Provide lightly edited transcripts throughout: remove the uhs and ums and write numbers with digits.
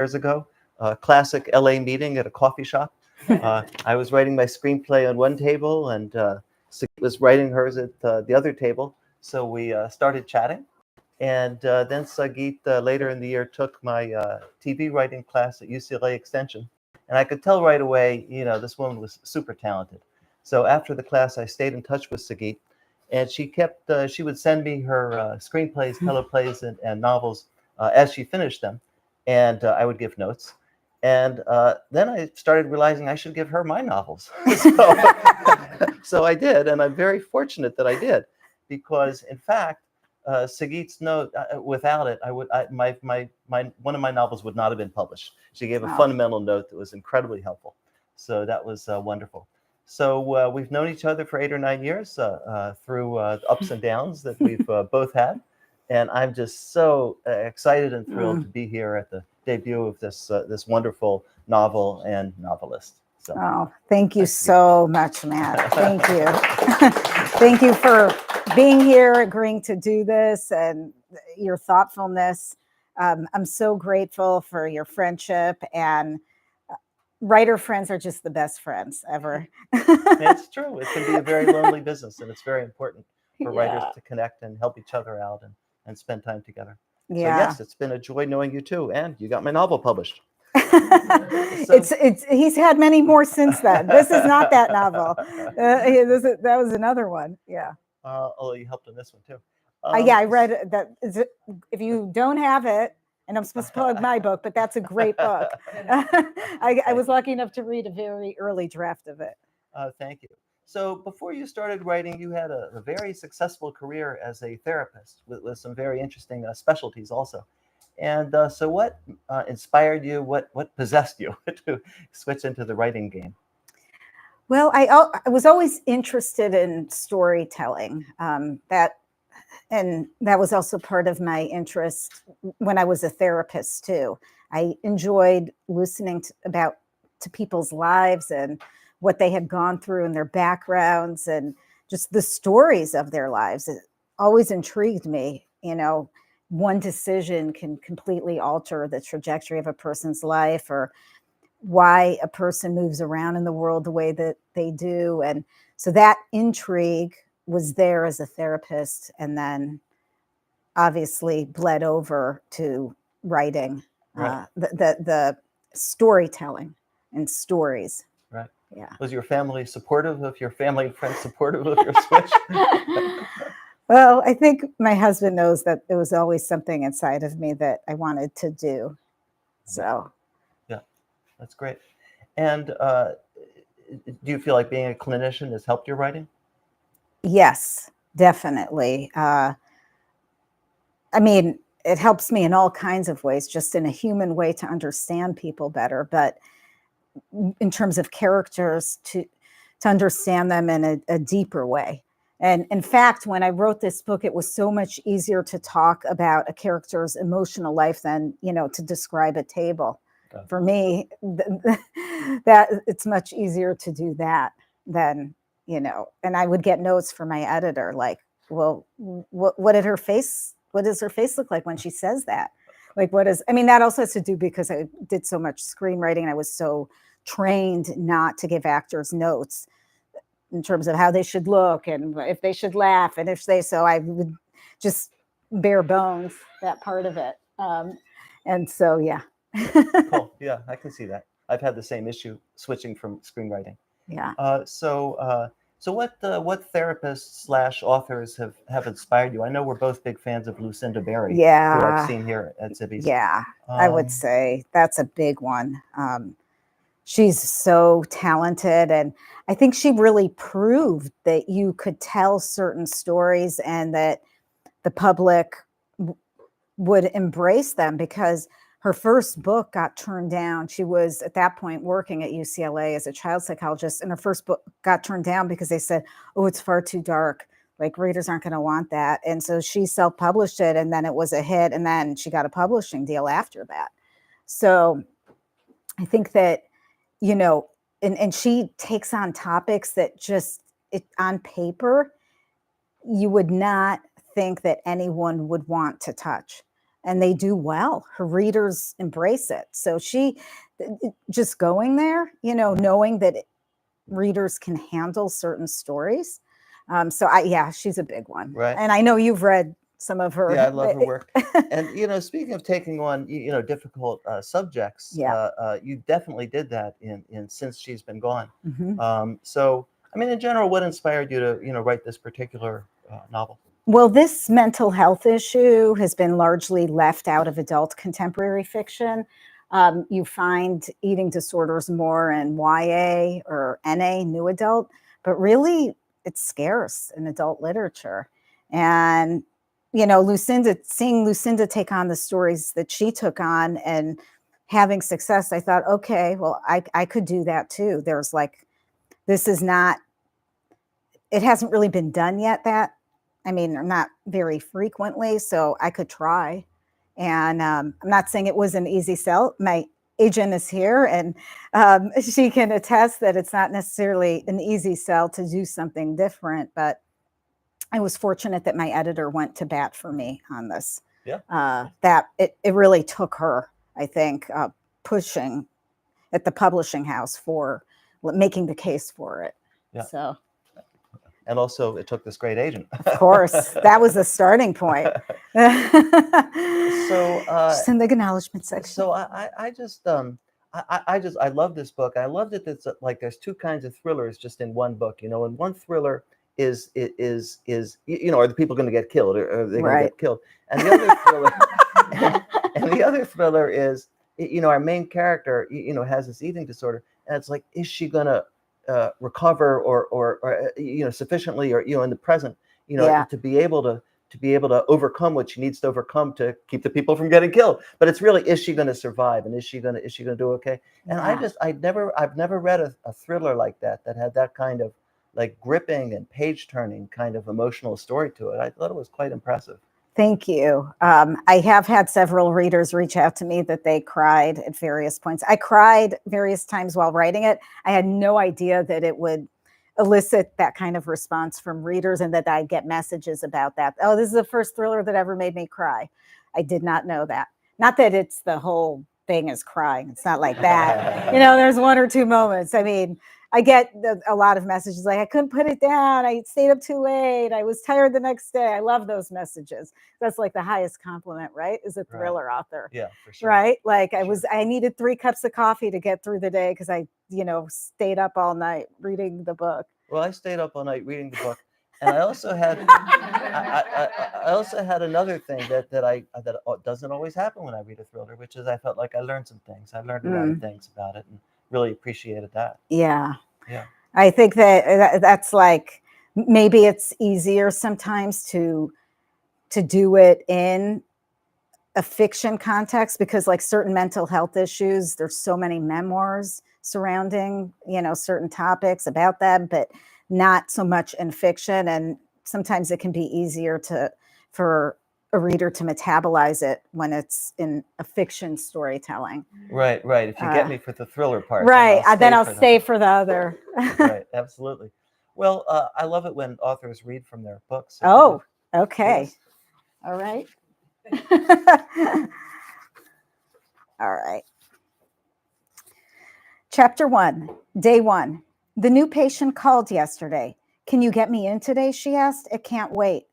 years ago, a classic LA meeting at a coffee shop. I was writing my screenplay on one table, and Sagit was writing hers at the other table. So we started chatting. And then Sagit later in the year took my TV writing class at UCLA Extension. And I could tell right away, this woman was super talented. So after the class, I stayed in touch with Sagit. And she would send me her screenplays, teleplays, and novels as she finished them. And I would give notes. And then I started realizing I should give her my novels. So I did. And I'm very fortunate that I did. Because, in fact, Sagit's note, without it, one of my novels would not have been published. She gave a fundamental note that was incredibly helpful. So that was wonderful. So we've known each other for 8 or 9 years through ups and downs that we've both had. And I'm just so excited and thrilled to be here at the debut of this wonderful novel and novelist. So, thank you so much, Matt. Thank you. Thank you for being here, agreeing to do this, and your thoughtfulness. I'm so grateful for your friendship, and writer friends are just the best friends ever. It's true. It can be a very lonely business, and it's very important for writers to connect and help each other out and spend time together. So yes, it's been a joy knowing you too, and you got my novel published. He's had many more since then. This is not that novel. That was another one. Yeah. Oh, you helped on this one too. I read that. If you don't have it, and I'm supposed to plug my book, but that's a great book. I was lucky enough to read a very early draft of it. Thank you. So before you started writing, you had a very successful career as a therapist with some very interesting specialties also. And so what inspired you, what possessed you to switch into the writing game? Well, I was always interested in storytelling. That was also part of my interest when I was a therapist too. I enjoyed listening to people's lives and what they had gone through and their backgrounds and just the stories of their lives. It always intrigued me. One decision can completely alter the trajectory of a person's life, or why a person moves around in the world the way that they do. And so that intrigue was there as a therapist, and then obviously bled over to writing, Right. the storytelling and stories. Right. Yeah. Was your family supportive of your family and friends supportive of your switch? Well, I think my husband knows that there was always something inside of me that I wanted to do. So. Yeah, that's great. And do you feel like being a clinician has helped your writing? Yes, definitely. I mean, it helps me in all kinds of ways, just in a human way to understand people better, but in terms of characters, to understand them in a deeper way. And in fact, when I wrote this book, it was so much easier to talk about a character's emotional life than, to describe a table. For me, that it's much easier to do that than, and I would get notes from my editor, like, well, what does her face look like when she says that? Like, that also has to do because I did so much screenwriting and I was so trained not to give actors notes in terms of how they should look and if they should laugh and so I would just bare bones that part of it. And so, yeah. Cool. Yeah, I can see that. I've had the same issue switching from screenwriting. Yeah. So what therapists / authors have inspired you? I know we're both big fans of Lucinda Berry, who I've seen here at Zibby's. Yeah, I would say that's a big one. She's so talented, and I think she really proved that you could tell certain stories and that the public would embrace them, because her first book got turned down. She was at that point working at UCLA as a child psychologist, and her first book got turned down because they said, oh, it's far too dark. Like, readers aren't going to want that. And so she self-published it, and then it was a hit, and then she got a publishing deal after that. So I think that, and she takes on topics that on paper, you would not think that anyone would want to touch. and they do well. Her readers embrace it. So just going there, knowing that readers can handle certain stories. So she's a big one. Right. And I know you've read some of her. Yeah, I love her work. And speaking of taking on difficult subjects, you definitely did that in Since She's Been Gone. So I mean, in general, what inspired you to write this particular novel? Well, this mental health issue has been largely left out of adult contemporary fiction. You find eating disorders more in YA or NA, new adult, but really it's scarce in adult literature. And, seeing Lucinda take on the stories that she took on and having success, I thought, okay, well, I could do that too. There's it hasn't really been done yet, not very frequently, so I could try. And I'm not saying it was an easy sell. My agent is here, and she can attest that it's not necessarily an easy sell to do something different. But I was fortunate that my editor went to bat for me on this. Yeah. That it really took her, I think, pushing at the publishing house for making the case for it. Yeah. So. And also, it took this great agent. Of course, that was the starting point. So, just in the acknowledgement section. So I love this book. I loved it. It's like there's two kinds of thrillers just in one book. And one thriller is are the people going to get killed, or are they going to get killed? And the other thriller, and the other thriller is, our main character, has this eating disorder, and it's like, is she going to recover or sufficiently, or in the present, to be able to overcome what she needs to overcome to keep the people from getting killed. But it's really, is she going to survive, and is she going to do okay? And I've never read a thriller like that had that kind of like gripping and page turning kind of emotional story to it. I thought it was quite impressive. Thank you. I have had several readers reach out to me that they cried at various points. I cried various times while writing it. I had no idea that it would elicit that kind of response from readers, and that I'd get messages about that. Oh, this is the first thriller that ever made me cry. I did not know that. Not that it's the whole thing is crying. It's not like that. There's one or two moments. I mean, I get a lot of messages like, I couldn't put it down. I stayed up too late. I was tired the next day. I love those messages. That's like the highest compliment, right? Is a thriller author. Yeah, for sure. Right? Like I needed 3 cups of coffee to get through the day because I, stayed up all night reading the book. Well, I stayed up all night reading the book. And I also had I had another thing that doesn't always happen when I read a thriller, which is I felt like I learned some things. I learned a lot of things about it, and really appreciated that. Yeah. Yeah. I think that's like, maybe it's easier sometimes to do it in a fiction context, because like certain mental health issues, there's so many memoirs surrounding, certain topics about them, but not so much in fiction. And sometimes it can be easier for a reader to metabolize it when it's in a fiction storytelling. Right. If you get me for the thriller part. Right. Then I'll stay for the other. Right. Absolutely. Well, I love it when authors read from their books. Oh, okay. Yes. All right. All right. Chapter 1, Day 1. The new patient called yesterday. Can you get me in today? She asked. It can't wait.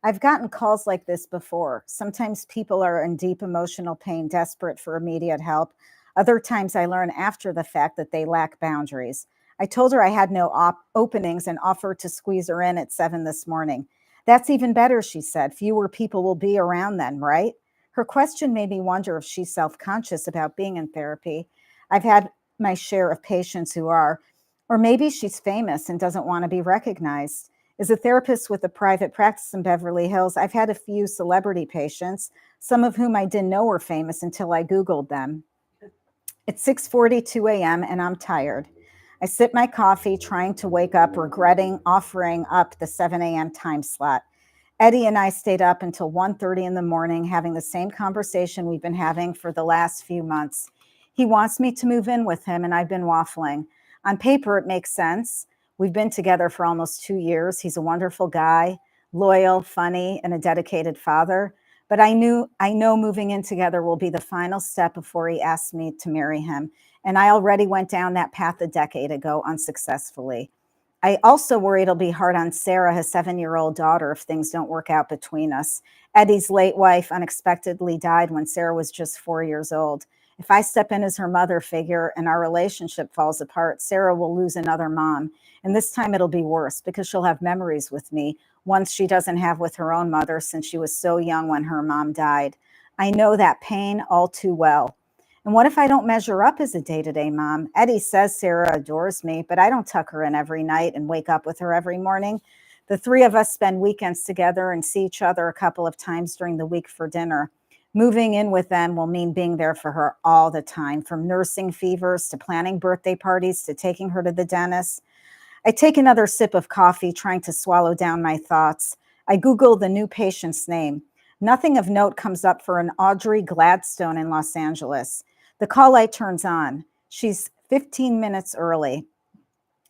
I've gotten calls like this before. Sometimes people are in deep emotional pain, desperate for immediate help. Other times I learn after the fact that they lack boundaries. I told her I had no openings and offered to squeeze her in at 7 this morning. That's even better, she said. Fewer people will be around then, right? Her question made me wonder if she's self-conscious about being in therapy. I've had my share of patients who are, or maybe she's famous and doesn't want to be recognized. As a therapist with a private practice in Beverly Hills, I've had a few celebrity patients, some of whom I didn't know were famous until I Googled them. It's 6:42 a.m. and I'm tired. I sip my coffee, trying to wake up, regretting offering up the 7 a.m. time slot. Eddie and I stayed up until 1:30 in the morning, having the same conversation we've been having for the last few months. He wants me to move in with him, and I've been waffling. On paper, it makes sense. We've been together for almost 2 years. He's a wonderful guy, loyal, funny, and a dedicated father. But I know moving in together will be the final step before he asks me to marry him. And I already went down that path a decade ago unsuccessfully. I also worry it'll be hard on Sarah, his 7-year-old daughter, if things don't work out between us. Eddie's late wife unexpectedly died when Sarah was just 4 years old. If I step in as her mother figure and our relationship falls apart, Sarah will lose another mom. And this time it'll be worse because she'll have memories with me, ones she doesn't have with her own mother since she was so young when her mom died. I know that pain all too well. And what if I don't measure up as a day-to-day mom? Eddie says Sarah adores me, but I don't tuck her in every night and wake up with her every morning. The three of us spend weekends together and see each other a couple of times during the week for dinner. Moving in with them will mean being there for her all the time, from nursing fevers to planning birthday parties to taking her to the dentist. I take another sip of coffee, trying to swallow down my thoughts. I Google the new patient's name. Nothing of note comes up for an Audrey Gladstone in Los Angeles. The call light turns on. She's 15 minutes early.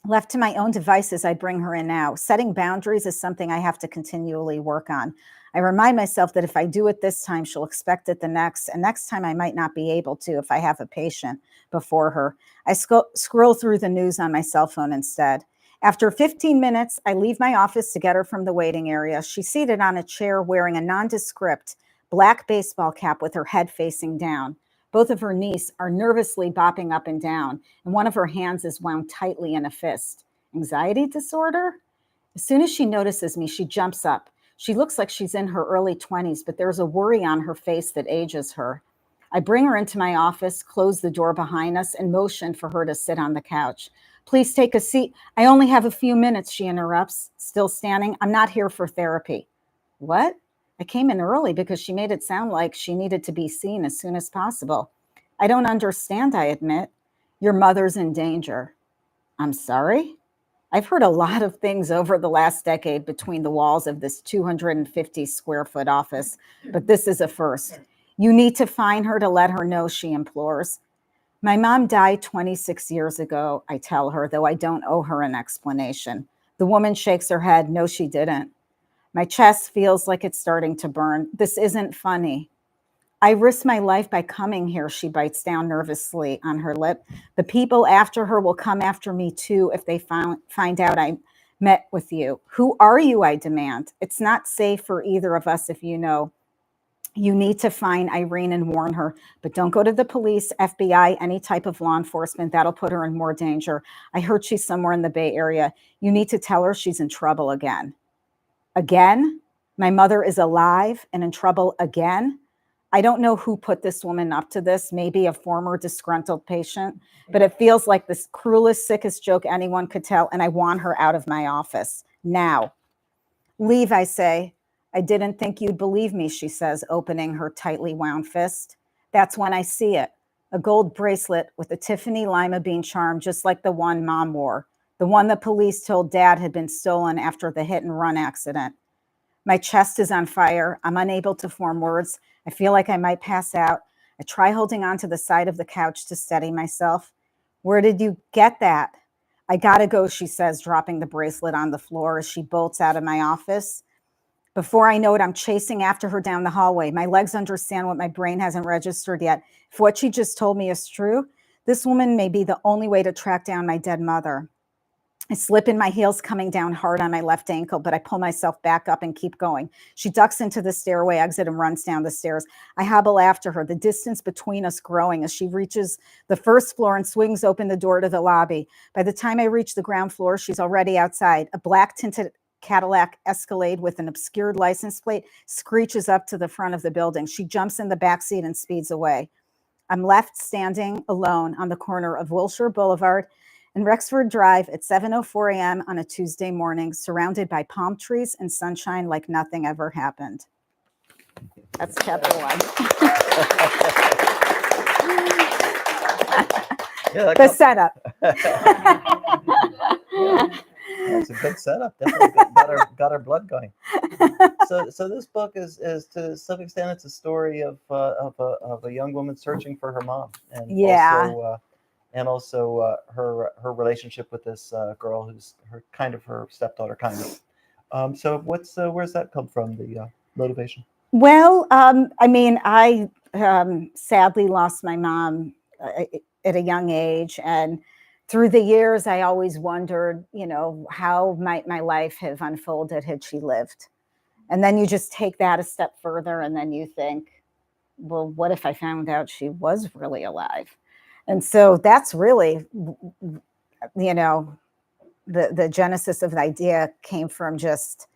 Left to my own devices, I bring her in now. Setting boundaries is something I have to continually work on. I remind myself that if I do it this time, she'll expect it the next, and next time I might not be able to if I have a patient before her. I scroll through the news on my cell phone instead. After 15 minutes, I leave my office to get her from the waiting area. She's seated on a chair wearing a nondescript black baseball cap with her head facing down. Both of her knees are nervously bopping up and down, and one of her hands is wound tightly in a fist. Anxiety disorder? As soon as she notices me, she jumps up. She looks like she's in her early 20s, but there's a worry on her face that ages her. I bring her into my office, close the door behind us, and motion for her to sit on the couch. Please take a seat. I only have a few minutes, she interrupts, still standing. I'm not here for therapy. What? I came in early because she made it sound like she needed to be seen as soon as possible. I don't understand, I admit. Your mother's in danger. I'm sorry? I've heard a lot of things over the last decade between the walls of this 250 square foot office, but this is a first. You need to find her to let her know, she implores. My mom died 26 years ago, I tell her, though I don't owe her an explanation. The woman shakes her head. No, she didn't. My chest feels like it's starting to burn. This isn't funny. I risked my life by coming here, she bites down nervously on her lip. The people after her will come after me too if they find out I met with you. Who are you, I demand. It's not safe for either of us if you know. You need to find Irene and warn her, but don't go to the police, FBI, any type of law enforcement. That'll put her in more danger. I heard she's somewhere in the Bay Area. You need to tell her she's in trouble again. Again? My mother is alive and in trouble again? I don't know who put this woman up to this, maybe a former disgruntled patient, but it feels like the cruelest, sickest joke anyone could tell, and I want her out of my office now. Leave, I say. I didn't think you'd believe me, she says, opening her tightly wound fist. That's when I see it. A gold bracelet with a Tiffany lima bean charm, just like the one Mom wore. The one the police told Dad had been stolen after the hit and run accident. My chest is on fire. I'm unable to form words. I feel like I might pass out. I try holding onto the side of the couch to steady myself. Where did you get that? I gotta go, she says, dropping the bracelet on the floor as she bolts out of my office. Before I know it, I'm chasing after her down the hallway. My legs understand what my brain hasn't registered yet. If what she just told me is true, this woman may be the only way to track down my dead mother. I slip in my heels, coming down hard on my left ankle, but I pull myself back up and keep going. She ducks into the stairway exit and runs down the stairs. I hobble after her, the distance between us growing as she reaches the first floor and swings open the door to the lobby. By the time I reach the ground floor, she's already outside. A black tinted Cadillac Escalade with an obscured license plate screeches up to the front of the building. She jumps in the backseat and speeds away. I'm left standing alone on the corner of Wilshire Boulevard and Rexford Drive at 7:04 a.m. on a Tuesday morning, surrounded by palm trees and sunshine like nothing ever happened. That's chapter 1. Yeah, The setup. That's a good setup. Definitely got our blood going. So this book is to some extent it's a story of a young woman searching for her mom, and Yeah. also her relationship with this girl who's her stepdaughter, kind of. So where's that come from, the motivation? Well, I mean, I sadly lost my mom at a young age. And through the years, I always wondered, how might my life have unfolded had she lived? And then you just take that a step further and then you think, well, what if I found out she was really alive? And so that's really, the genesis of the idea came from just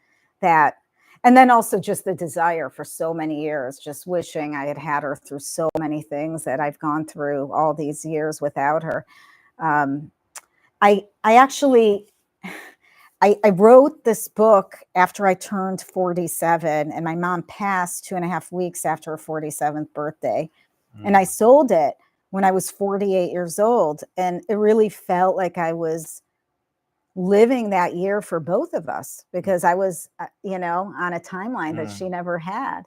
that. And then also just the desire for so many years, just wishing I had had her through so many things that I've gone through all these years without her. Um, I actually, I wrote this book after I turned 47, and my mom passed 2.5 weeks after her 47th birthday. And I sold it when I was 48 years old. And it really felt like I was living that year for both of us, because I was, on a timeline that she never had.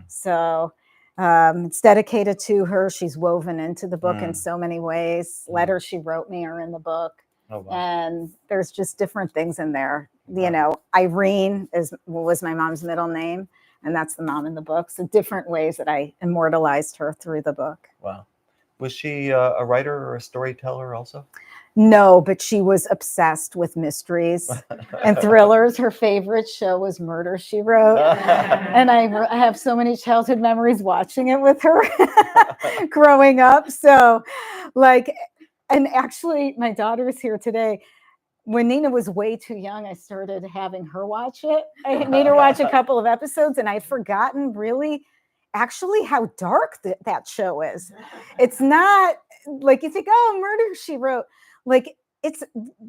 So it's dedicated to her. She's woven into the book in so many ways. Letters she wrote me are in the book. Oh, wow. And there's just different things in there. Wow. Irene was my mom's middle name, and that's the mom in the book. So different ways that I immortalized her through the book. Wow. Was she a writer or a storyteller also? No, but she was obsessed with mysteries and thrillers. Her favorite show was Murder, She Wrote. And I have so many childhood memories watching it with her growing up. So, and actually, my daughter's here today. When Nina was way too young, I started having her watch it. I made her watch a couple of episodes, and I'd forgotten really actually how dark that show is. It's not like you think, oh, Murder, She Wrote. It's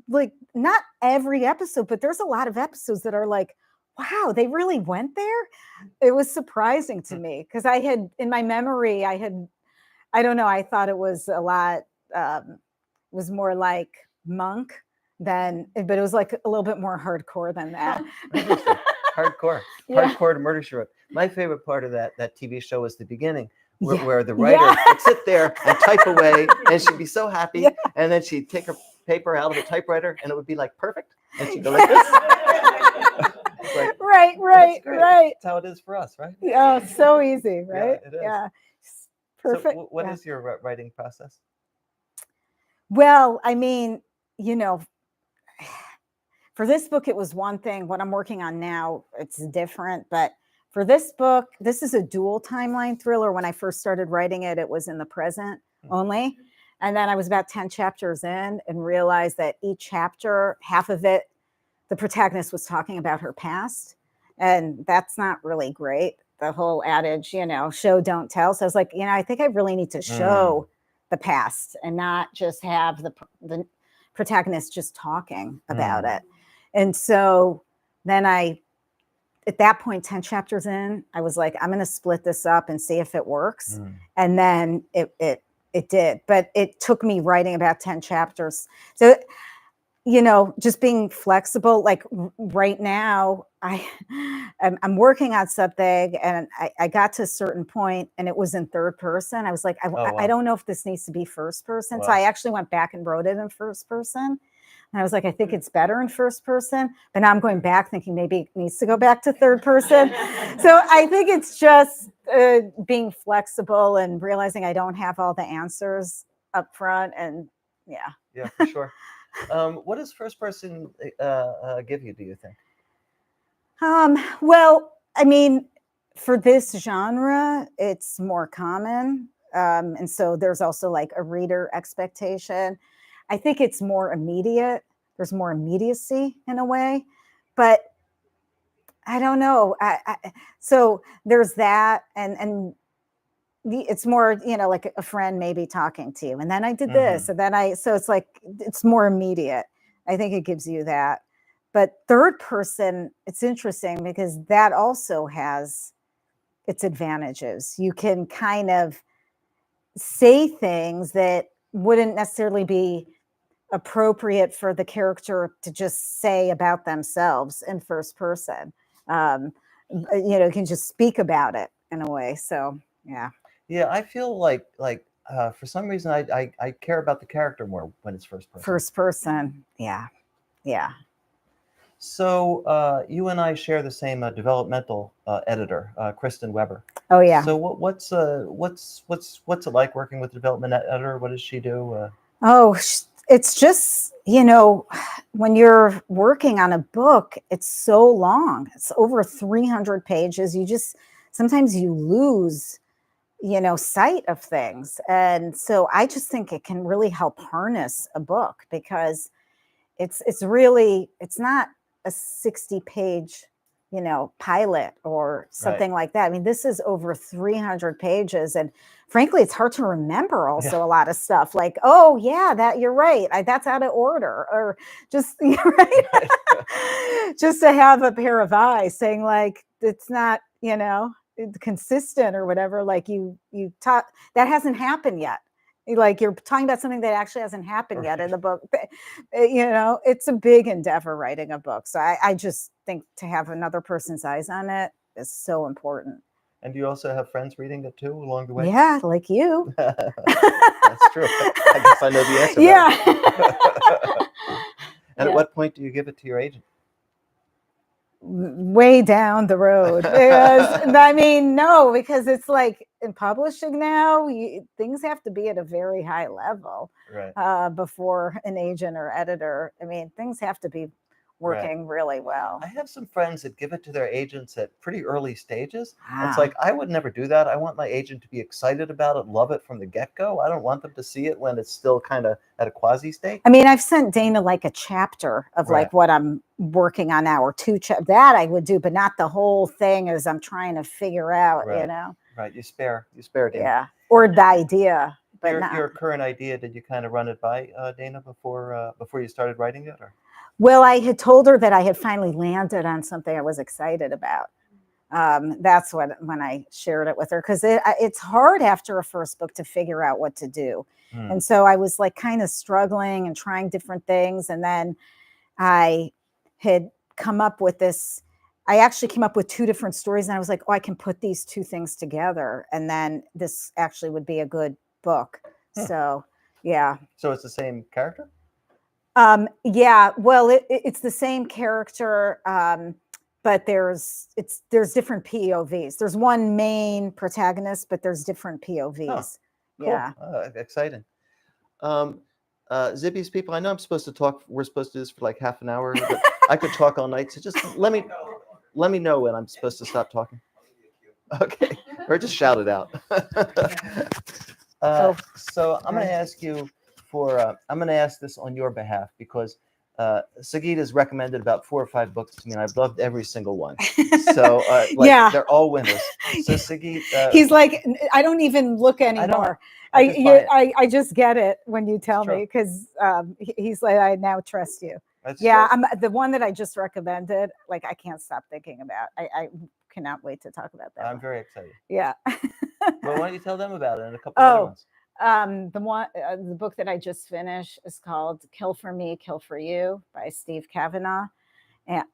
like not every episode, but there's a lot of episodes that are like, wow, they really went there. It was surprising to me, because I had, in my memory, I don't know, I thought it was a lot, was more like Monk but it was like a little bit more hardcore than that. Hardcore. Yeah. Hardcore to Murder, She Wrote. My favorite part of that TV show was the beginning, where, Yeah. where the writer would sit there and type away, and she'd be so happy, Yeah. and then she'd take her paper out of the typewriter, and it would be like perfect, and she'd go like this. Like, right. That's how it is for us, right? Yeah, so easy, right? Yeah, it is. Yeah. Perfect. So what is your writing process? Well, I mean, for this book, it was one thing. What I'm working on now, it's different. But for this book, this is a dual timeline thriller. When I first started writing it, it was in the present only. And then I was about 10 chapters in and realized that each chapter, half of it, the protagonist was talking about her past. And that's not really great. The whole adage, show, don't tell. So I was like, I think I really need to show the past and not just have the protagonist just talking about it. And so then at that point, 10 chapters in, I was like, I'm going to split this up and see if it works. And then it did, but it took me writing about 10 chapters. So, just being flexible, like right now, I'm working on something, and I got to a certain point and it was in third person. I was like, I don't know if this needs to be first person. Wow. So I actually went back and wrote it in first person. And I was like, I think it's better in first person, but now I'm going back thinking maybe it needs to go back to third person. So I think it's just being flexible and realizing I don't have all the answers up front. And Yeah, for sure. What does first person give you, do you think? Well, I mean, for this genre, it's more common. And so there's also like a reader expectation. I think it's more immediate. There's more immediacy in a way, but I don't know. So there's that, and it's more, like a friend maybe talking to you, and then I did this, and then so it's like, it's more immediate. I think it gives you that. But third person, it's interesting because that also has its advantages. You can kind of say things that wouldn't necessarily be appropriate for the character to just say about themselves in first person. You can just speak about it in a way. So, yeah. Yeah, I feel like for some reason I care about the character more when it's first person. First person, yeah. So you and I share the same developmental editor, Kristen Weber. Oh yeah. So what's it like working with the development editor? What does she do? Oh, it's just, when you're working on a book, it's so long. It's over 300 pages. Sometimes you lose, sight of things. And so I just think it can really help harness a book, because it's not a 60-page, pilot or something like that. I mean, this is over 300 pages. And frankly, it's hard to remember also a lot of stuff, like, oh yeah, you're right. That's out of order, or just, right. Just to have a pair of eyes saying, like, it's not, consistent or whatever. Like you talk, that hasn't happened yet. Like you're talking about something that actually hasn't happened yet in the book. It's a big endeavor writing a book. So I just think to have another person's eyes on it is so important. And do you also have friends reading it too along the way? Yeah, like you. That's true. I guess I know the answer. Yeah. And at what point do you give it to your agent? Way down the road. Because, I mean, no, because it's like in publishing now, things have to be at a very high level, right, before an agent or editor. I mean, things have to be working really well. I have some friends that give it to their agents at pretty early stages. Wow. It's like, I would never do that. I want my agent to be excited about it, love it from the get-go. I don't want them to see it when it's still kind of at a quasi state. I mean, I've sent Dana like a chapter of like what I'm working on now, or that I would do, but not the whole thing as I'm trying to figure out, Right. You spare Dana. Yeah. Or the idea. But your current idea, did you kind of run it by Dana before you started writing it? Or? Well, I had told her that I had finally landed on something I was excited about. That's when I shared it with her, because it's hard after a first book to figure out what to do. And so I was like kind of struggling and trying different things. And then I had come up with this. I actually came up with two different stories, and I was like, oh, I can put these two things together, and then this actually would be a good book. So, yeah. So it's the same character? Yeah, well, it's the same character, but there's different POVs. There's one main protagonist, but there's different POVs. Cool. Yeah. Exciting. Zibby's people, I know I'm supposed to talk. We're supposed to do this for like half an hour, but I could talk all night. So just let me know when I'm supposed to stop talking. Okay, or just shout it out. So I'm going to ask you I'm going to ask this on your behalf, because Sagit has recommended about 4 or 5 books to me, and I've loved every single one. So they're all winners. So Sagit, he's like, I don't even look anymore. I just get it when you tell me, because he's like, I now trust you. That's true. I'm the one that I just recommended. Like, I can't stop thinking about. I cannot wait to talk about that. I'm very excited. Yeah. Well, why don't you tell them about it and a couple other ones? The book that I just finished is called "Kill for Me, Kill for You" by Steve Kavanaugh. And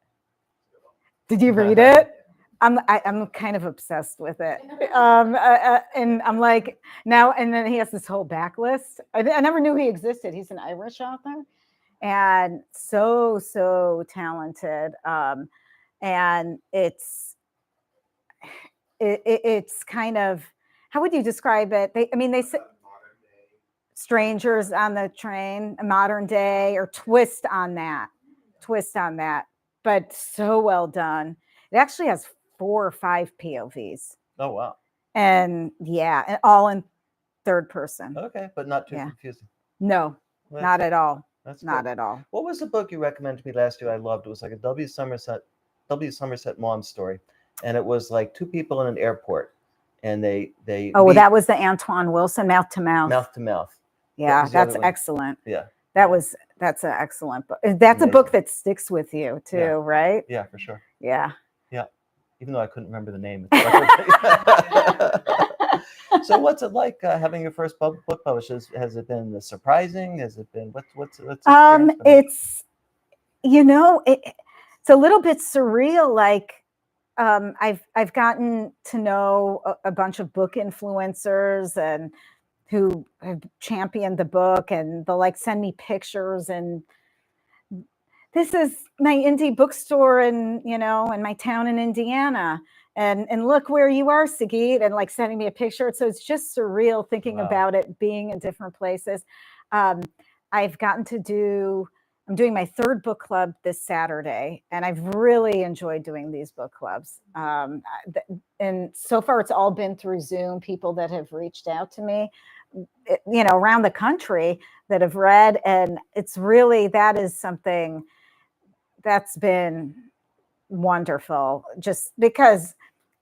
did you read it? I'm kind of obsessed with it. And I'm like now, and then he has this whole backlist. I never knew he existed. He's an Irish author, and so talented. And it's kind of, how would you describe it? They say strangers on the train, a modern day, or twist on that, but so well done. It actually has 4 or 5 POVs. Oh, wow. And and all in third person. Okay, but not too confusing. No, not at all. That's not good. at all. What was the book you recommended to me last year I loved? It was like a W. Somerset mom story. And it was like 2 people in an airport, and they that was the Antoine Wilson, Mouth to Mouth. Mouth to Mouth. Yeah, that's excellent. Yeah. That's an excellent book. That's amazing. A book that sticks with you too, right? Yeah, for sure. Yeah. Yeah. Even though I couldn't remember the name. So what's it like having your first book published? Has it been surprising? Has it been what's it's it's a little bit surreal. Like I've gotten to know a bunch of book influencers and who have championed the book, and they'll like send me pictures, and this is my indie bookstore in my town in Indiana. And look where you are, Sagit, and like sending me a picture. So it's just surreal thinking about it being in different places. I've gotten to I'm doing my third book club this Saturday, and I've really enjoyed doing these book clubs. And so far, it's all been through Zoom, people that have reached out to me, around the country that have read. And it's really, that is something that's been wonderful, just because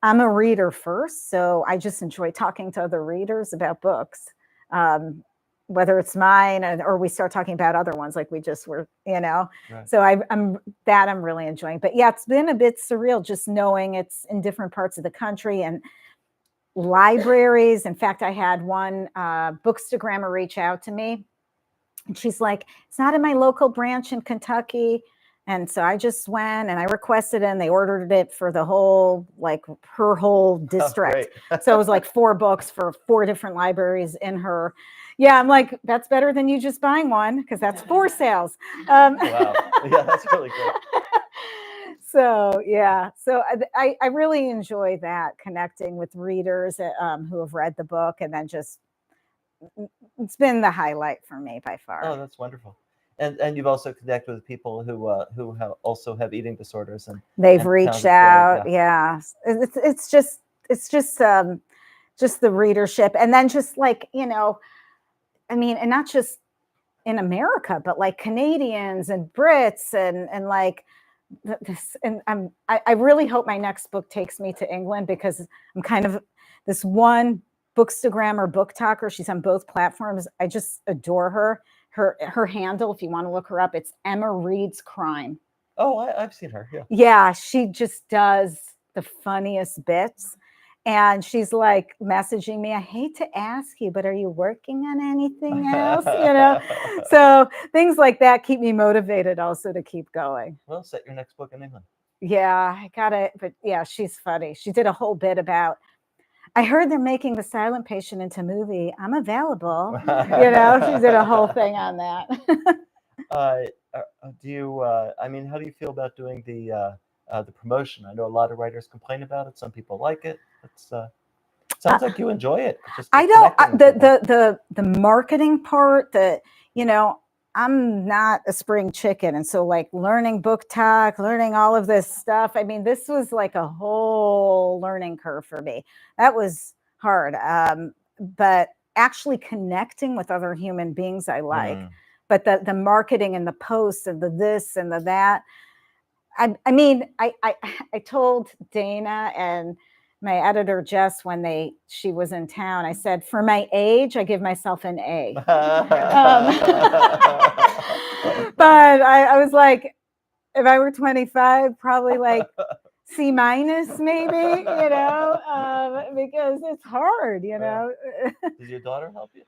I'm a reader first. So I just enjoy talking to other readers about books. Whether it's mine or we start talking about other ones like we just were, Right. So I'm really enjoying. But yeah, it's been a bit surreal just knowing it's in different parts of the country and libraries. In fact, I had one bookstagrammer reach out to me, and she's like, it's not in my local branch in Kentucky. And so I just went and I requested it, and they ordered it for the whole, like her whole district. So it was like 4 books for 4 different libraries in her. Yeah, I'm like, that's better than you just buying one, because that's 4 sales. Wow. Yeah, that's really good. So, yeah. So I really enjoy that, connecting with readers who have read the book, and then just, it's been the highlight for me by far. Oh, that's wonderful. And you've also connected with people who also have eating disorders, and they've reached out. Yeah. It's just the readership, and then just like, I mean, and not just in America, but like Canadians and Brits and like this. And I really hope my next book takes me to England, because I'm kind of this one bookstagrammer, book talker. She's on both platforms. I just adore her. Her handle, if you want to look her up, it's Emma Reads Crime. Oh, I've seen her. Yeah. Yeah, she just does the funniest bits. And she's like messaging me, I hate to ask you, but are you working on anything else? So things like that keep me motivated also to keep going. Well, set your next book in England. Yeah, I got it. But yeah, she's funny. She did a whole bit about, I heard they're making The Silent Patient into a movie. I'm available. She did a whole thing on that. Do you, I mean, how do you feel about doing the promotion? I know a lot of writers complain about it. Some people like it. It's sounds like you enjoy it. Just I don't. The marketing part. I'm not a spring chicken, and so like learning book talk, learning all of this stuff. I mean, this was like a whole learning curve for me. That was hard. But actually connecting with other human beings, I like. But the marketing and the posts and the this and the that. I mean, I told Dana and my editor Jess when she was in town, I said, for my age, I give myself an A. But I was like, if I were 25, probably like C- maybe, because it's hard, Does your daughter help you?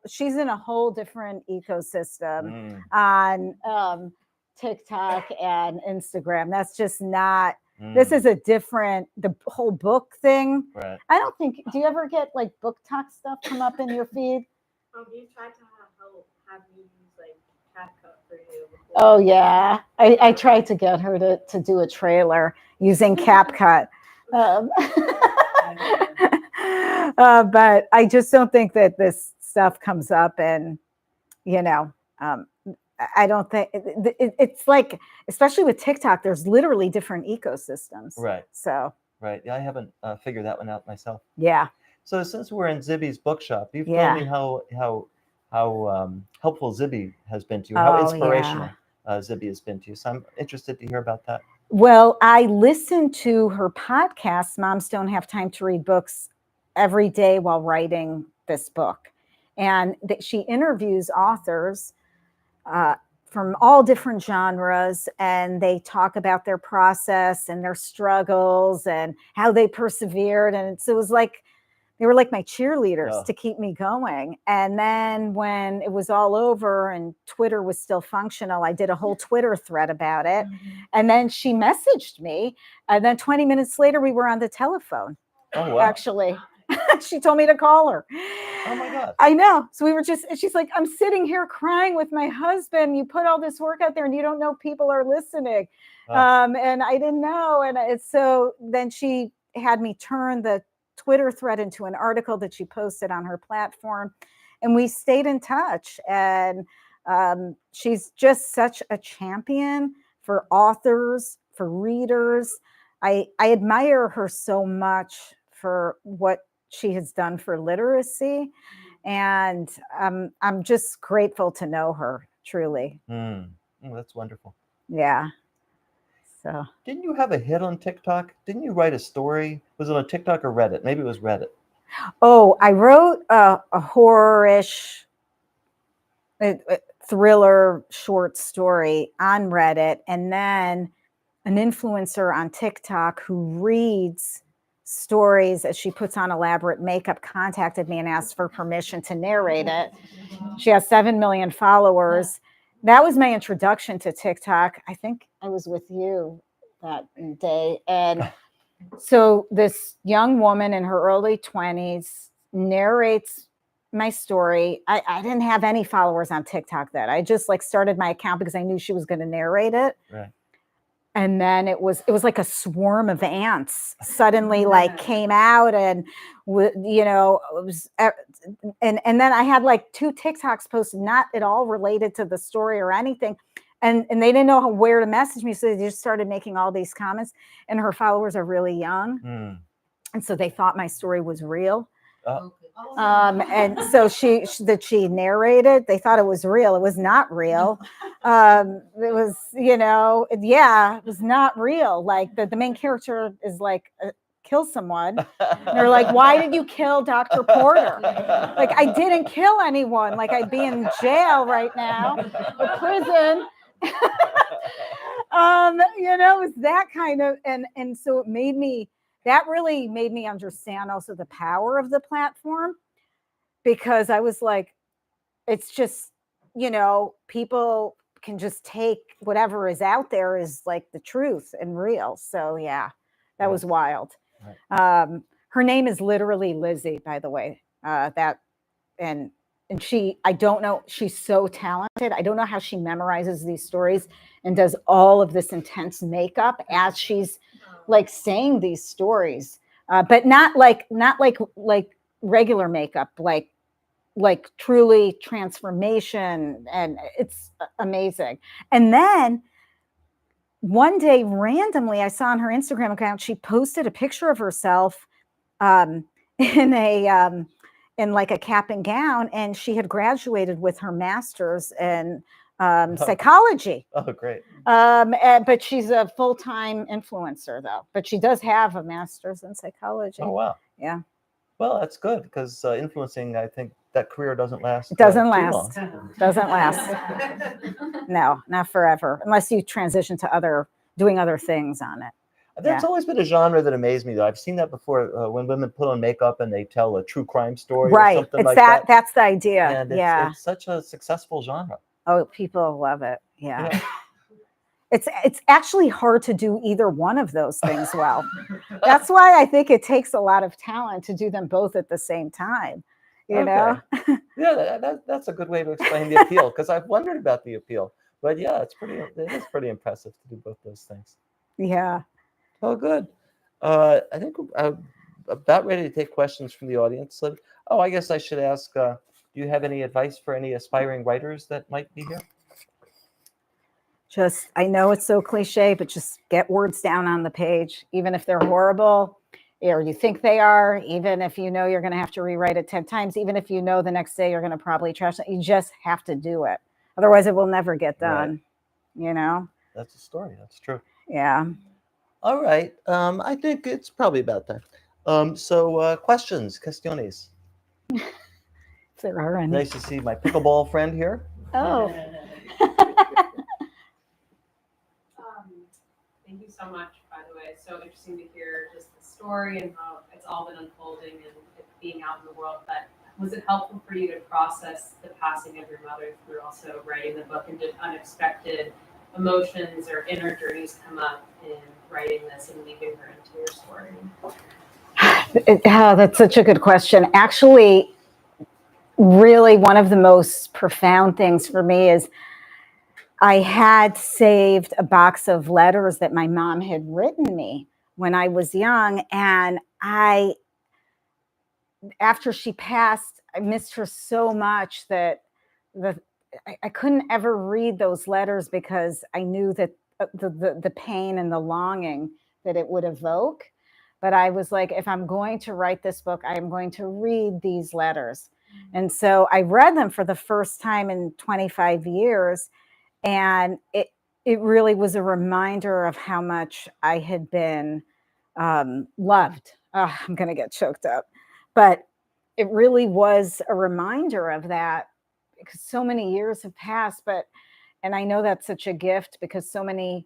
She's in a whole different ecosystem on TikTok and Instagram. That's just not, this is a different, the whole book thing. Right. I don't think, do you ever get like book talk stuff come up in your feed? You tried to have me use like CapCut for you before. Oh yeah. I tried to get her to do a trailer using CapCut. But I just don't think that this stuff comes up, and I don't think it's like, especially with TikTok, there's literally different ecosystems. Right. So. Right. Yeah, I haven't figured that one out myself. Yeah. So since we're in Zibby's bookshop, you've told me how helpful Zibby has been to you, how inspirational Zibby has been to you. So I'm interested to hear about that. Well, I listen to her podcast, Moms Don't Have Time to Read Books, every day while writing this book. And she interviews authors from all different genres, and they talk about their process and their struggles and how they persevered. And so it was like, they were like my cheerleaders to keep me going. And then when it was all over and Twitter was still functional, I did a whole Twitter thread about it. And then she messaged me. And then 20 minutes later, we were on the telephone. Oh, wow. Actually, she told me to call her. Oh my God. I know. So we were just, she's like, I'm sitting here crying with my husband. You put all this work out there and you don't know people are listening. Oh. And I didn't know. And so then she had me turn the Twitter thread into an article that she posted on her platform. And we stayed in touch. And she's just such a champion for authors, for readers. I admire her so much for what she has done for literacy. And I'm just grateful to know her, truly. Oh, that's wonderful. Yeah. So Didn't you have a hit on TikTok? Didn't you write a story? Was it on TikTok or Reddit? Maybe it was Reddit. oh, I wrote a horror-ish thriller short story on Reddit, and then an influencer on TikTok who reads stories as she puts on elaborate makeup contacted me and asked for permission to narrate it. She has 7 million followers. That was my introduction to TikTok. I think I was with you that day. And so this young woman in her early 20s narrates my story. I didn't have any followers on TikTok then. I just like started my account because I knew she was going to narrate it. Right. And then it was like a swarm of ants suddenly like came out, and you know, it was, and then I had like 2 TikToks posted, not at all related to the story or anything. And they didn't know where to message me. So they just started making all these comments, and her followers are really young. And so they thought my story was real. And so she narrated, they thought it was real. It was not real. It was, you know, it was not real. Like the main character is like, kill someone. And they're like, why did you kill Dr. Porter? Like, I didn't kill anyone. Like, I'd be in jail right now, or prison. You know, it was that kind of, and so it made me, that really made me understand also the power of the platform, because I was like, it's just, you know, people can just take whatever is out there is like the truth and real. So yeah, that was wild. Right. Her name is literally Lizzie, by the way. And she, I don't know, she's so talented. I don't know how she memorizes these stories and does all of this intense makeup as she's like saying these stories, but not like regular makeup, like truly transformation, and it's amazing. And then one day, randomly, I saw on her Instagram account, she posted a picture of herself in like a cap and gown, and she had graduated with her master's in psychology. Oh, great. But she's a full-time influencer, though. But she does have a master's in psychology. Oh, wow. Yeah. Well, that's good, because influencing, I think that career doesn't last. It doesn't too last. long. Doesn't last. No, not forever, unless you transition to doing other things on it. That's always been a genre that amazed me, though. I've seen that before when women put on makeup and they tell a true crime story, right? Or something it's like that. That's the idea. And it's such a successful genre. Oh, people love it. Yeah. It's actually hard to do either one of those things well. That's why I think it takes a lot of talent to do them both at the same time. You know? Yeah, that's a good way to explain the appeal, because I've wondered about the appeal. But yeah, it is pretty impressive to do both those things. Yeah. Oh, good. I think I'm about ready to take questions from the audience. Oh, I guess I should ask, do you have any advice for any aspiring writers that might be here? Just, I know it's so cliche, but just get words down on the page, even if they're horrible, or you think they are, even if you know you're going to have to rewrite it 10 times, even if you know the next day you're going to probably trash it, you just have to do it. Otherwise, it will never get done, you know? That's a story. That's true. Yeah. All right. I think it's probably about time. So questions, cuestiones. If there are any. Nice to see my pickleball friend here. Oh. Thank you so much, by the way. It's so interesting to hear just the story and how it's all been unfolding and it being out in the world. But was it helpful for you to process the passing of your mother through also writing the book, and did unexpected emotions or inner journeys come up in writing this and weaving her into your story? That's such a good question. Actually, really one of the most profound things for me is I had saved a box of letters that my mom had written me when I was young. And after she passed, I missed her so much that I couldn't ever read those letters because I knew that the pain and the longing that it would evoke. But I was like, if I'm going to write this book, I am going to read these letters. And so I read them for the first time in 25 years. And it really was a reminder of how much I had been loved. Oh, I'm going to get choked up. But it really was a reminder of that because so many years have passed. And I know that's such a gift because so many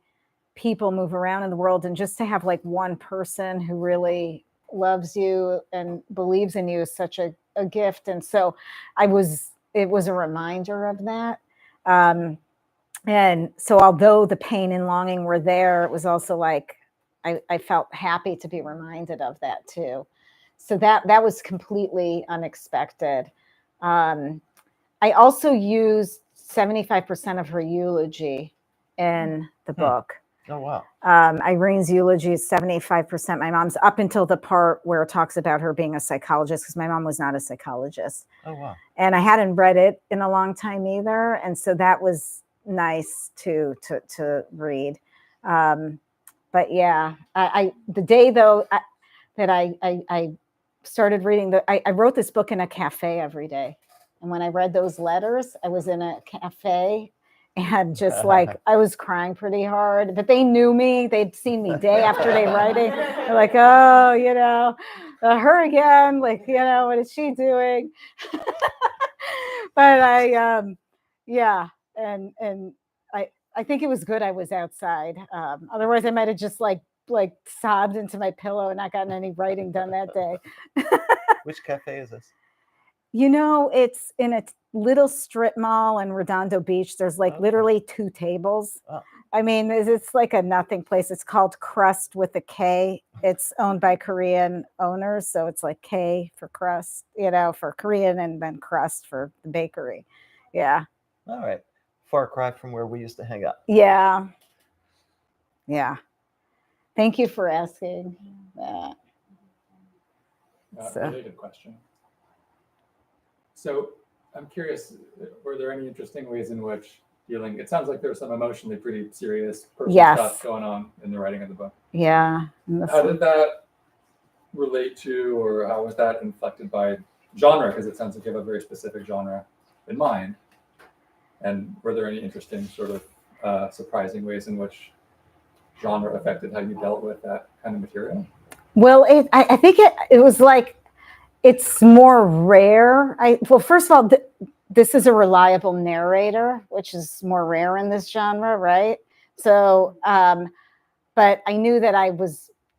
people move around in the world, and just to have like one person who really loves you and believes in you is such a gift. And so it was a reminder of that. And so although the pain and longing were there, it was also like I felt happy to be reminded of that too. So that was completely unexpected. I also used 75% of her eulogy in the book. Oh, wow. Irene's eulogy is 75%. My mom's up until the part where it talks about her being a psychologist, because my mom was not a psychologist. Oh, wow. And I hadn't read it in a long time either. And so that was nice to read. But yeah, the day though that I started reading, I wrote this book in a cafe every day. And when I read those letters, I was in a cafe and just like, I was crying pretty hard, but they knew me. They'd seen me day after day writing. They're like, oh, her again. Like, what is she doing? But yeah. And I think it was good I was outside. Otherwise I might've just like sobbed into my pillow and not gotten any writing done that day. Which cafe is this? It's in a little strip mall in Redondo Beach. There's literally 2 tables. Oh. I mean, it's like a nothing place. It's called Crust with a K. It's owned by Korean owners. So it's like K for crust, for Korean, and then crust for the bakery. Yeah. All right. Far cry from where we used to hang out. Yeah. Yeah. Thank you for asking that. Related question. So I'm curious, were there any interesting ways in which it sounds like there was some emotionally pretty serious personal stuff going on in the writing of the book. Yeah. How did that relate to, or how was that inflected by genre? Because it sounds like you have a very specific genre in mind. And were there any interesting sort of surprising ways in which genre affected how you dealt with that kind of material? Well, I think it was like, it's more rare. Well, first of all, this is a reliable narrator, which is more rare in this genre, right? So, but I knew that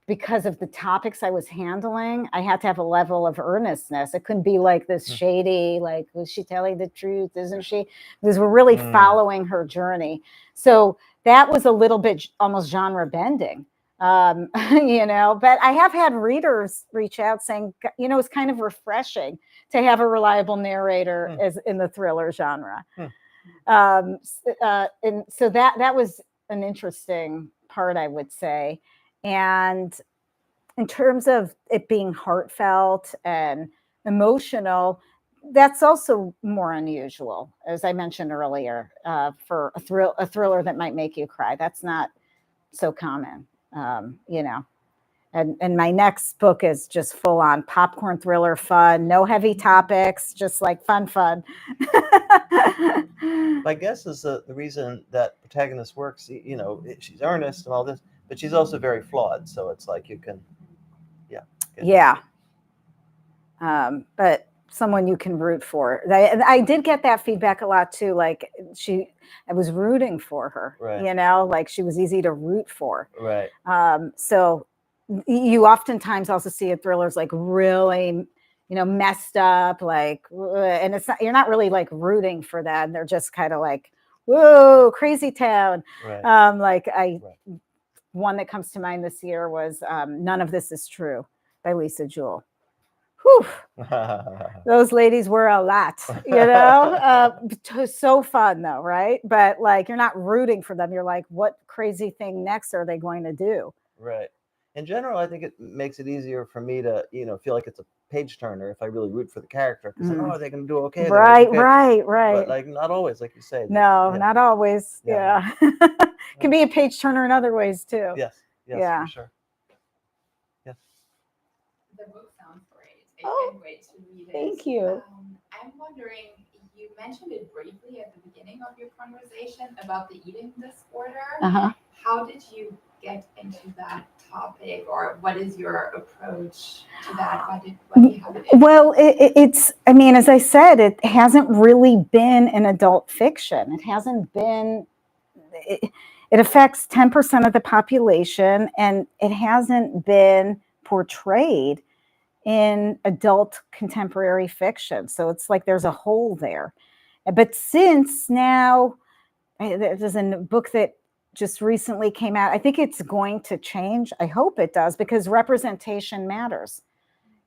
because of the topics I was handling, I had to have a level of earnestness. It couldn't be like this shady, like, was she telling the truth? Isn't she? Because we're really following her journey. So that was a little bit almost genre bending. But I have had readers reach out saying, it's kind of refreshing to have a reliable narrator as in the thriller genre. And so that was an interesting part, I would say. And in terms of it being heartfelt and emotional, that's also more unusual, as I mentioned earlier, for a thriller that might make you cry. That's not so common. And my next book is just full on popcorn thriller fun, no heavy topics, just like fun. My guess is the reason that protagonist works, she's earnest and all this, but she's also very flawed. So it's like you can, but someone you can root for. I did get that feedback a lot too. Like I was rooting for her, right. Like she was easy to root for. Right. So you oftentimes also see thrillers like really, messed up, like, and you're not really like rooting for that. And they're just kind of like, whoa, crazy town. Right. One that comes to mind this year was None of This Is True by Lisa Jewell, Whew, those ladies were a lot, so fun though, right? But like, you're not rooting for them. You're like, what crazy thing next are they going to do? Right. In general, I think it makes it easier for me to, feel like it's a page turner if I really root for the character. Because are they going to do okay? Are they gonna do okay? Right. But like, not always, like you say. No, Yeah. not always. Yeah. Yeah. Can be a page turner in other ways too. Yes, Yeah. for sure. Yes. The book sounds great. I Oh, can't wait to read it. thank you. I'm wondering, you mentioned it briefly at the beginning of your conversation about the eating disorder. Uh-huh. How did you get into that topic, or what is your approach to that? Why do you have it? Well, it's, I mean, as I said, it hasn't really been an adult fiction. It hasn't been, it affects 10% of the population, and it hasn't been portrayed in adult contemporary fiction. So it's like there's a hole there. But since now, there's a book that just recently came out. I think it's going to change. I hope it does, because representation matters.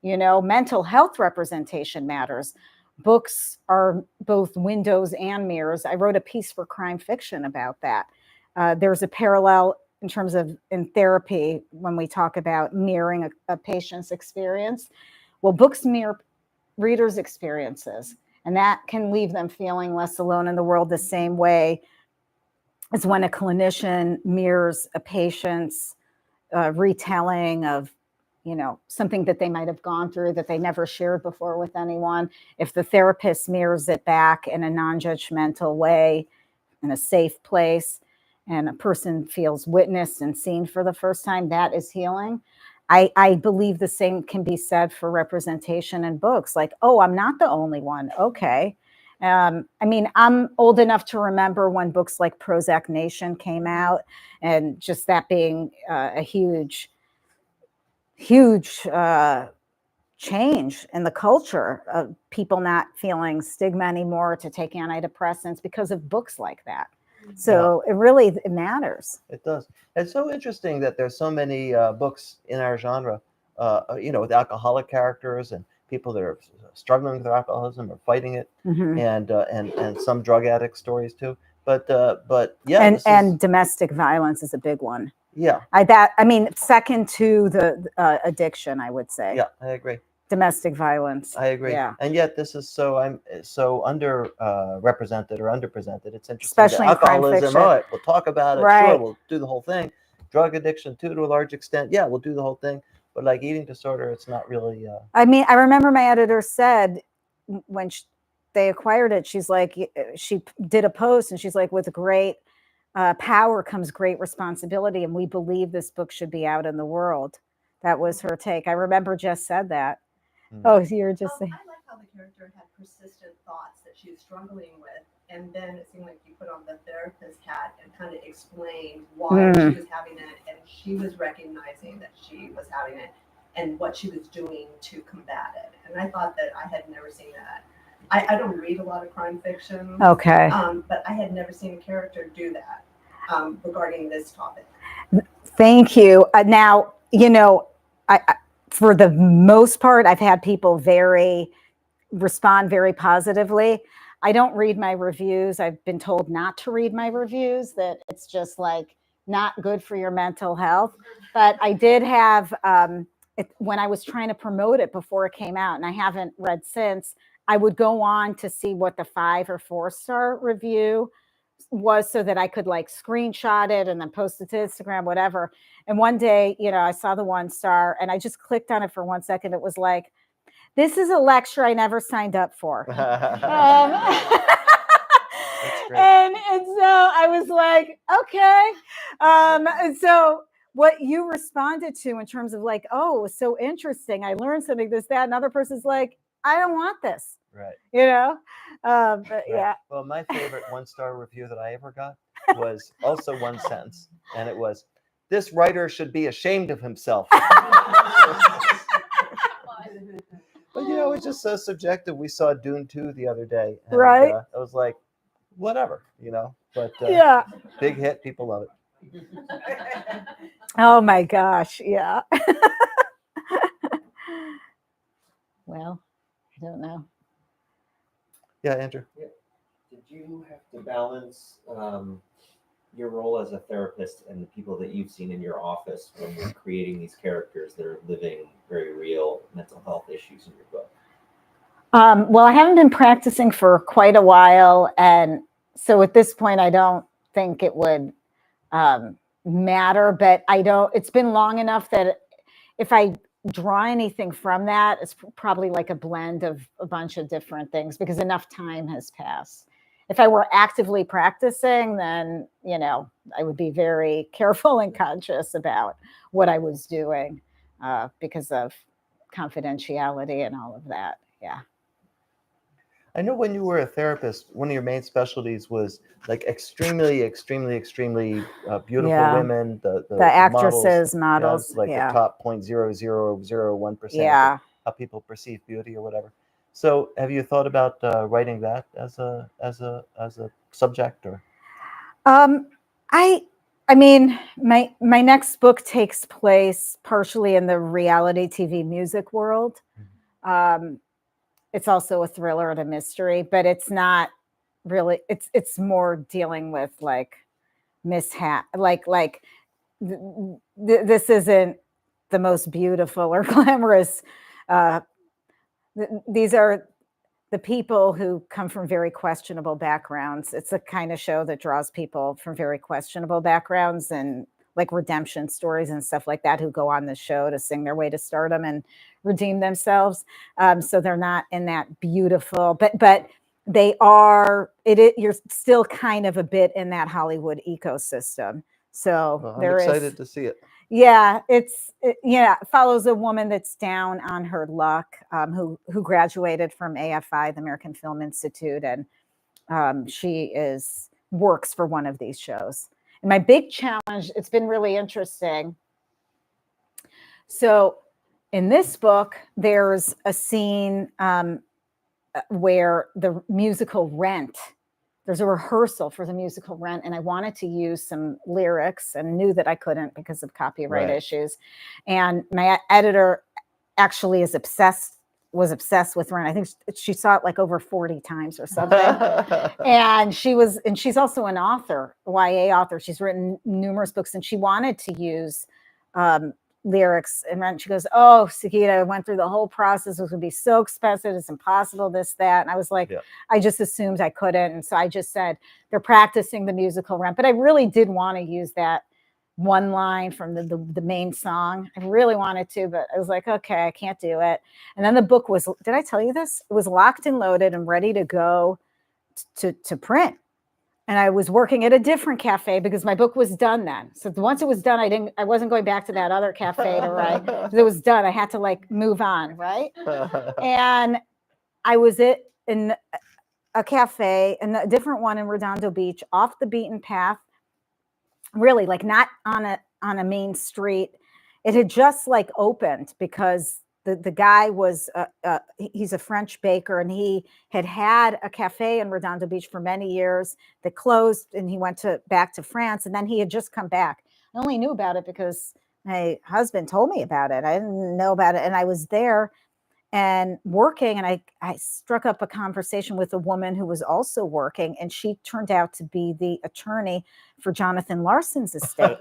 Mental health representation matters. Books are both windows and mirrors. I wrote a piece for Crime Fiction about that. There's a parallel in terms of in therapy when we talk about mirroring a patient's experience. Well, books mirror readers' experiences, and that can leave them feeling less alone in the world the same way as when a clinician mirrors a patient's retelling of, something that they might have gone through that they never shared before with anyone. If the therapist mirrors it back in a non-judgmental way, in a safe place, and a person feels witnessed and seen for the first time, that is healing. I believe the same can be said for representation in books. Like, oh, I'm not the only one. Okay. I mean, I'm old enough to remember when books like Prozac Nation came out, and just that being a huge change in the culture of people not feeling stigma anymore to take antidepressants because of books like that. So it matters. It does. It's so interesting that there's so many books in our genre, with alcoholic characters and people that are struggling with their alcoholism or fighting it, and some drug addict stories too. But yeah, and domestic violence is a big one. Yeah. Second to the addiction, I would say. Yeah, I agree. Domestic violence. I agree. Yeah. And yet this is so under represented or underrepresented. It's interesting. Especially in crime alcoholism. fiction. All right, we'll talk about it. Right. Sure, we'll do the whole thing. Drug addiction too, to a large extent. Yeah, we'll do the whole thing. But like eating disorder, it's not really. I remember my editor said when they acquired it, she's like, she did a post and she's like, with great power comes great responsibility, and we believe this book should be out in the world. That was her take. I remember Jess said that. Oh, you were just saying. I like how the character had persistent thoughts that she was struggling with, and then it seemed like you put on the therapist hat and kind of explained why she was having it, and she was recognizing that she was having it and what she was doing to combat it. And I thought that I had never seen that. I don't read a lot of crime fiction. Okay. But I had never seen a character do that regarding this topic. Thank you. Now, I for the most part, I've had people respond very positively. I don't read my reviews. I've been told not to read my reviews, that it's just like not good for your mental health. But I did have, when I was trying to promote it before it came out, and I haven't read since, I would go on to see what the 5 or 4-star review was so that I could like screenshot it and then post it to Instagram, whatever. And one day, I saw the 1-star and I just clicked on it for 1 second. It was like, this is a lecture I never signed up for. And so I was like, okay. And so what you responded to in terms of like, oh, it was so interesting. I learned something, this, that. Another person's like, I don't want this. Right. But right. Yeah. Well, my favorite 1-star review that I ever got was also one sentence, and it was, "This writer should be ashamed of himself." But it's just so subjective. We saw Dune 2 the other day, and right. I was like, whatever, But yeah, big hit, people love it. Oh my gosh, yeah. Well, I don't know. Yeah, Andrew. Did you have to balance your role as a therapist and the people that you've seen in your office when you're creating these characters that are living very real mental health issues in your book? Well, I haven't been practicing for quite a while, and so at this point, I don't think it would matter. But I don't. It's been long enough that if I draw anything from that, it's probably like a blend of a bunch of different things because enough time has passed. If I were actively practicing, then I would be very careful and conscious about what I was doing because of confidentiality and all of that. Yeah. I know when you were a therapist, one of your main specialties was like extremely beautiful Yeah. women, the actresses, models, yeah, like yeah. the top 0.0001% Yeah. of how people perceive beauty or whatever. So, have you thought about writing that as a subject or? I mean, my next book takes place partially in the reality TV music world. It's also a thriller and a mystery, but it's not really. It's more dealing with like mishap, this isn't the most beautiful or glamorous. These are the people who come from very questionable backgrounds. It's a kind of show that draws people from very questionable backgrounds and like redemption stories and stuff like that who go on the show to sing their way to stardom and redeem themselves. So they're not in that beautiful, but they are. You're still kind of a bit in that Hollywood ecosystem. So Well, I'm excited to see it. Yeah, it follows a woman that's down on her luck, who graduated from AFI, the American Film Institute, and she works for one of these shows. And my big challenge, it's been really interesting. So in this book, there's a scene where the musical Rent. There's a rehearsal for the musical Rent, and I wanted to use some lyrics and knew that I couldn't because of copyright issues. And my editor actually was obsessed with Rent. I think she saw it like over 40 times or something. And she's also an author, a YA author. She's written numerous books, and she wanted to use lyrics and Rent. She goes, "Oh, Sagit, I went through the whole process. It was going to be so expensive. It's impossible, this, that." And I was like, I just assumed I couldn't. And so I just said, they're practicing the musical Rent. But I really did want to use that one line from the main song. I really wanted to, but I was like, okay, I can't do it. And then the book was, did I tell you this? It was locked and loaded and ready to go to print. And I was working at a different cafe because my book was done then. So once it was done, I wasn't going back to that other cafe to write because it was done. I had to like move on, right? And I was in a cafe, and a different one in Redondo Beach, off the beaten path, really like not on a main street. It had just like opened because the guy was he's a French baker, and he had a cafe in Redondo Beach for many years that closed, and he went back to France, and then he had just come back. I only knew about it because my husband told me about it. I didn't know about it, and I was there and working, and I struck up a conversation with a woman who was also working, and she turned out to be the attorney for Jonathan Larson's estate.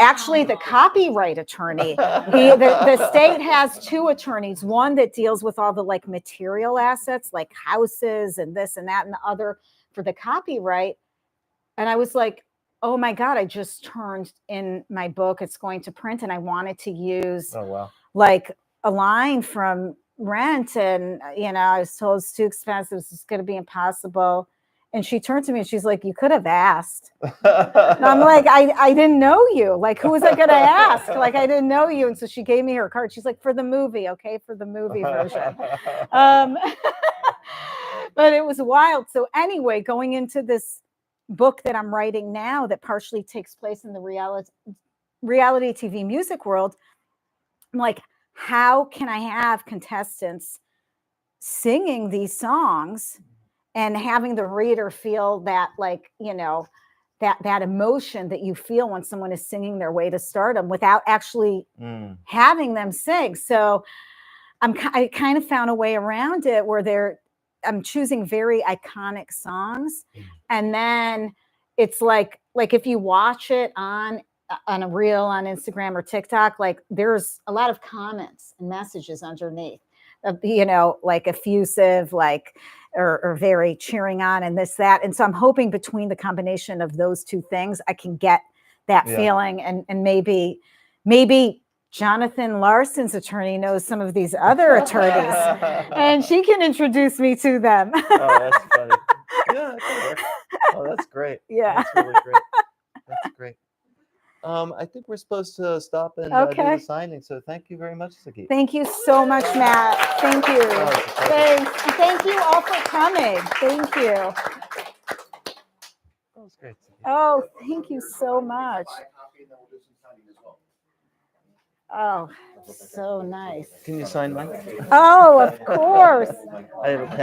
Actually, the copyright attorney. The state has two attorneys, one that deals with all the like material assets, like houses and this and that, and the other for the copyright. And I was like, oh my God, I just turned in my book. It's going to print, and I wanted to use like a line from Rent, and I was told it's too expensive, it's going to be impossible. And she turned to me and she's like, "You could have asked." And I'm like, I didn't know you. Like, who was I going to ask? Like, I didn't know you. And so she gave me her card. She's like, "For the movie, okay, for the movie version." But it was wild. So anyway, going into this book that I'm writing now that partially takes place in the reality TV music world, I'm like, how can I have contestants singing these songs and having the reader feel that, like, that emotion that you feel when someone is singing their way to stardom without actually having them sing? So I kind of found a way around it where I'm choosing very iconic songs, and then it's like if you watch it on a reel on Instagram or TikTok, like there's a lot of comments and messages underneath, like effusive, like or very cheering on and this, that. And so I'm hoping between the combination of those two things, I can get that feeling, and maybe Jonathan Larson's attorney knows some of these other attorneys and she can introduce me to them. Oh, that's funny. Yeah, that could work. Oh, that's great. Yeah. That's really great. That's great. I think we're supposed to stop and do Okay. the signing. So thank you very much, Sagit. Thank you so much, Matt. Thank you. Oh, it's a pleasure. Thanks. And thank you all for coming. Thank you. That was great, Sagit. Oh, thank you so much. Oh, so nice. Can you sign mine? Oh, of course. I have a pen.